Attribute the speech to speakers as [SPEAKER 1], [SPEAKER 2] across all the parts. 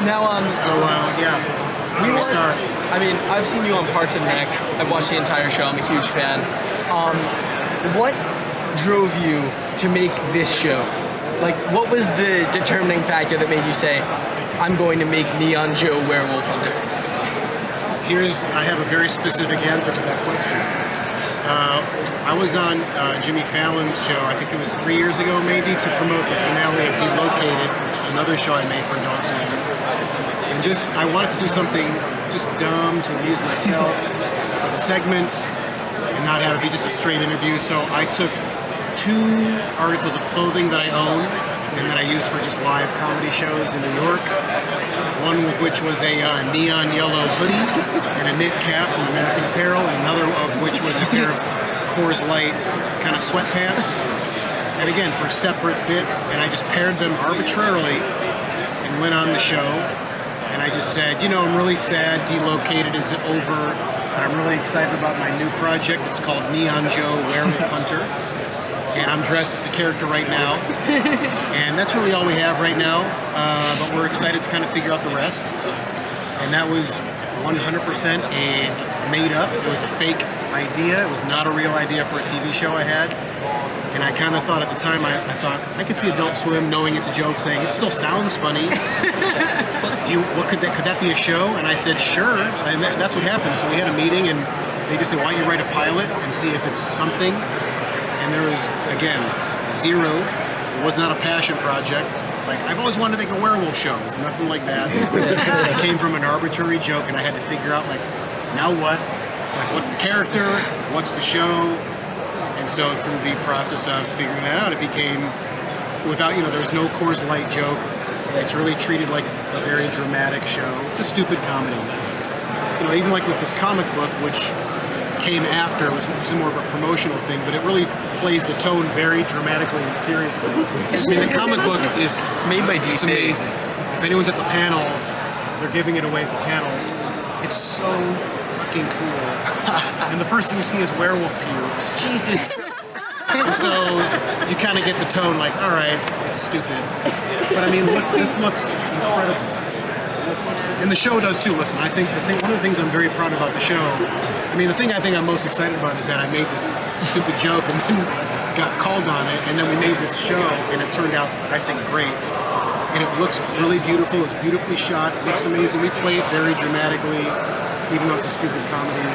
[SPEAKER 1] Now,
[SPEAKER 2] yeah, how do we start?
[SPEAKER 1] I mean, I've seen you on Parks and Rec. I've watched the entire show. I'm a huge fan. What drove you to make this show? Like, what was the determining factor that made you say, I'm going to make Neon Joe Werewolf Hunter?
[SPEAKER 2] I have a very specific answer to that question. I was on Jimmy Fallon's show, I think it was 3 years ago maybe, to promote the finale of Delocated, which is another show I made for Adult Swim. And I wanted to do something just dumb to amuse myself for the segment and not have it be just a straight interview. So I took 2 articles of clothing that I own and that I use for just live comedy shows in New York. One of which was a neon yellow hoodie and a knit cap from American Apparel, and another of which was a pair of Coors Light kind of sweatpants. And again, for separate bits, and I just paired them arbitrarily and went on the show. And I just said, I'm really sad Delocated is over, but I'm really excited about my new project. It's called Neon Joe Werewolf Hunter. And I'm dressed as the character right now. And that's really all we have right now. But we're excited to kind of figure out the rest. And that was 100% made up. It was a fake idea. It was not a real idea for a TV show I had. And I kind of thought at the time, I thought, I could see Adult Swim knowing it's a joke, saying, it still sounds funny. Could that be a show? And I said, sure. And that's what happened. So we had a meeting, and they just said, why don't you write a pilot and see if it's something? And there was, again, zero. It was not a passion project. Like, I've always wanted to make a werewolf show. It was nothing like that. It came from an arbitrary joke, and I had to figure out, now what? What's the character? What's the show? And so through the process of figuring that out, it became, there was no Coors Light joke. It's really treated like a very dramatic show. It's a stupid comedy. Even like with this comic book, which came after, this is more of a promotional thing, but it really plays the tone very dramatically and seriously. The comic book it's
[SPEAKER 1] made by DC.
[SPEAKER 2] It's amazing. If anyone's at the panel, they're giving it away at the panel. It's so fucking cool. And the first thing you see is werewolf pubes.
[SPEAKER 1] Jesus.
[SPEAKER 2] And so you kind of get the tone all right, it's stupid. But I mean, this looks incredible. And the show does too. Listen, I think one of the things I'm very proud about the show, the thing I think I'm most excited about is that I made this stupid joke and then got called on it, and then we made this show, and it turned out, I think, great. And it looks really beautiful. It's beautifully shot. It looks amazing. We play it very dramatically, even though it's a stupid comedy.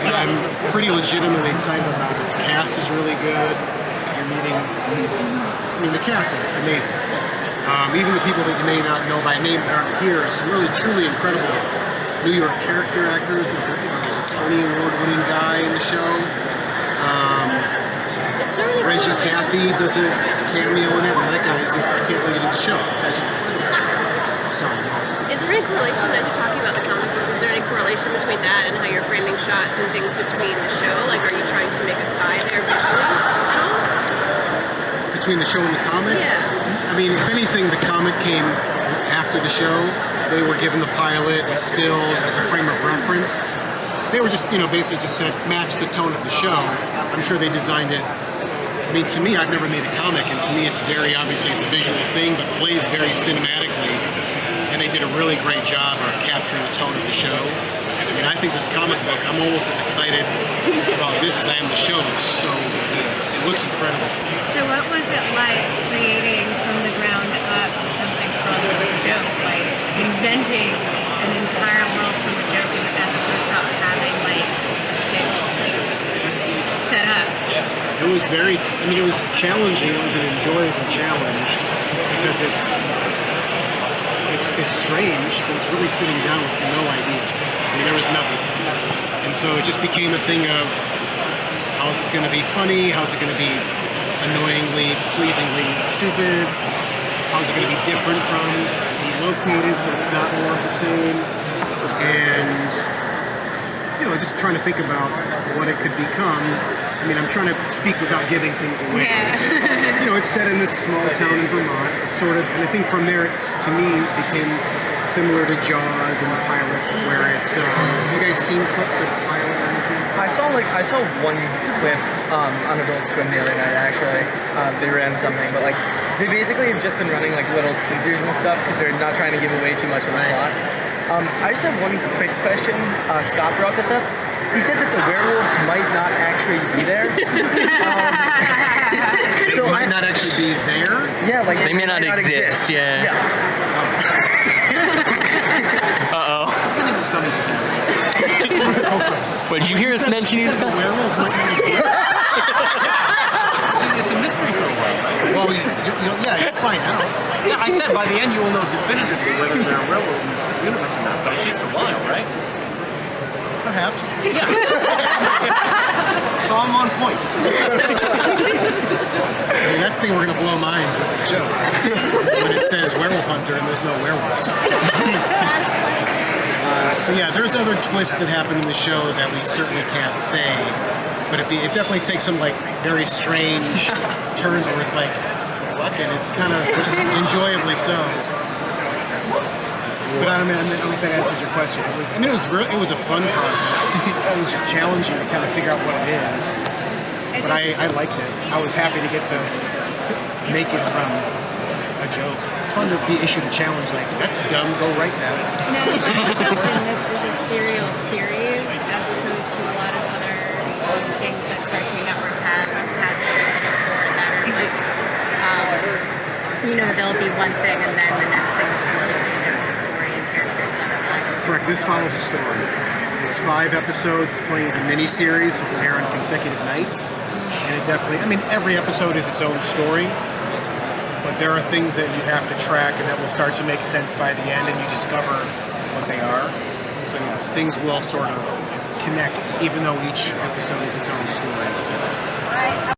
[SPEAKER 2] And I'm pretty legitimately excited about it. The cast is really good. You're meeting... the cast is amazing. Even the people that you may not know by name that aren't here, some really, truly incredible New York character actors. There's a Tony Award-winning guy in the show. Reggie Cathy does a cameo in it, and that guy's, I can't believe he did the show. That guy's incredible. Sorry.
[SPEAKER 3] Is there any correlation, as you're talking about the comic book, is there any correlation between that and how you're framing shots and things between the show? Are you trying to make a tie there visually at all?
[SPEAKER 2] Between the show and the comic?
[SPEAKER 3] Yeah.
[SPEAKER 2] If anything, the comic came after the show. They were given the pilot and stills as a frame of reference. They were just, basically just said, match the tone of the show. I'm sure they designed it. To me, I've never made a comic, and to me it's very, obviously it's a visual thing, but plays very cinematically. And they did a really great job of capturing the tone of the show. And I think this comic book, I'm almost as excited about this as I am the show. It's so good. It looks incredible.
[SPEAKER 4] So what was it like creating from the ground up something from a joke, inventing an entire world from a joke as opposed to having set up?
[SPEAKER 2] It was it was challenging. It was an enjoyable challenge because it's strange, but it's really sitting down with no idea. There was nothing. And so it just became a thing of, how is this going to be funny? How is it going to be annoyingly, pleasingly stupid? How is it going to be different from Delocated, so it's not more of the same? And, just trying to think about what it could become. I'm trying to speak without giving things away.
[SPEAKER 4] Yeah.
[SPEAKER 2] It's set in this small town in Vermont, and I think from there, to me, it became similar to Jaws and the pilot, where it's, have you guys seen clips of the pilot or anything?
[SPEAKER 1] I saw one clip on Adult Swim the other night. Actually, they ran something, but like they basically have just been running like little teasers and stuff because they're not trying to give away too much of the plot. I just have one quick question. Scott brought this up. He said that the werewolves might not actually be there.
[SPEAKER 2] So they might not actually be there.
[SPEAKER 1] Yeah, like
[SPEAKER 5] They may not exist, yeah. Uh-oh.
[SPEAKER 2] Listening to Sonny's team.
[SPEAKER 5] Wait, did you hear us mention these
[SPEAKER 2] The
[SPEAKER 5] guys?
[SPEAKER 2] werewolves might not exist.
[SPEAKER 6] It's a mystery for a while, right?
[SPEAKER 2] Well, you'll find out.
[SPEAKER 6] Yeah, I said by the end you will know definitively whether there are werewolves in this universe or not, but it takes a while, right?
[SPEAKER 2] Perhaps.
[SPEAKER 6] So I'm on point.
[SPEAKER 2] I mean, that's the thing we're going to blow minds with this show. When it says Werewolf Hunter and there's no werewolves. But yeah, there's other twists that happen in the show that we certainly can't say. But it definitely takes some like very strange turns where it's like, fuck it, it's kind of enjoyably so. But I don't know if that answers your question. It was a fun process. It was just challenging to kind of figure out what it is. But I liked it. I was happy to get to make it from a joke. It's fun to be issued a challenge like, that's dumb, go right now.
[SPEAKER 4] Now, is my question, this is a serial series as opposed to a lot of other things that Sesame Network has before that are like, there'll be one thing and then the next thing is completely a different story and characters that are like.
[SPEAKER 2] Correct, this follows a story. It's 5 episodes, it's playing as a mini-series, so it will air on consecutive nights. And it definitely, every episode is its own story. But there are things that you have to track and that will start to make sense by the end and you discover what they are. So yes, things will sort of connect even though each episode is its own story.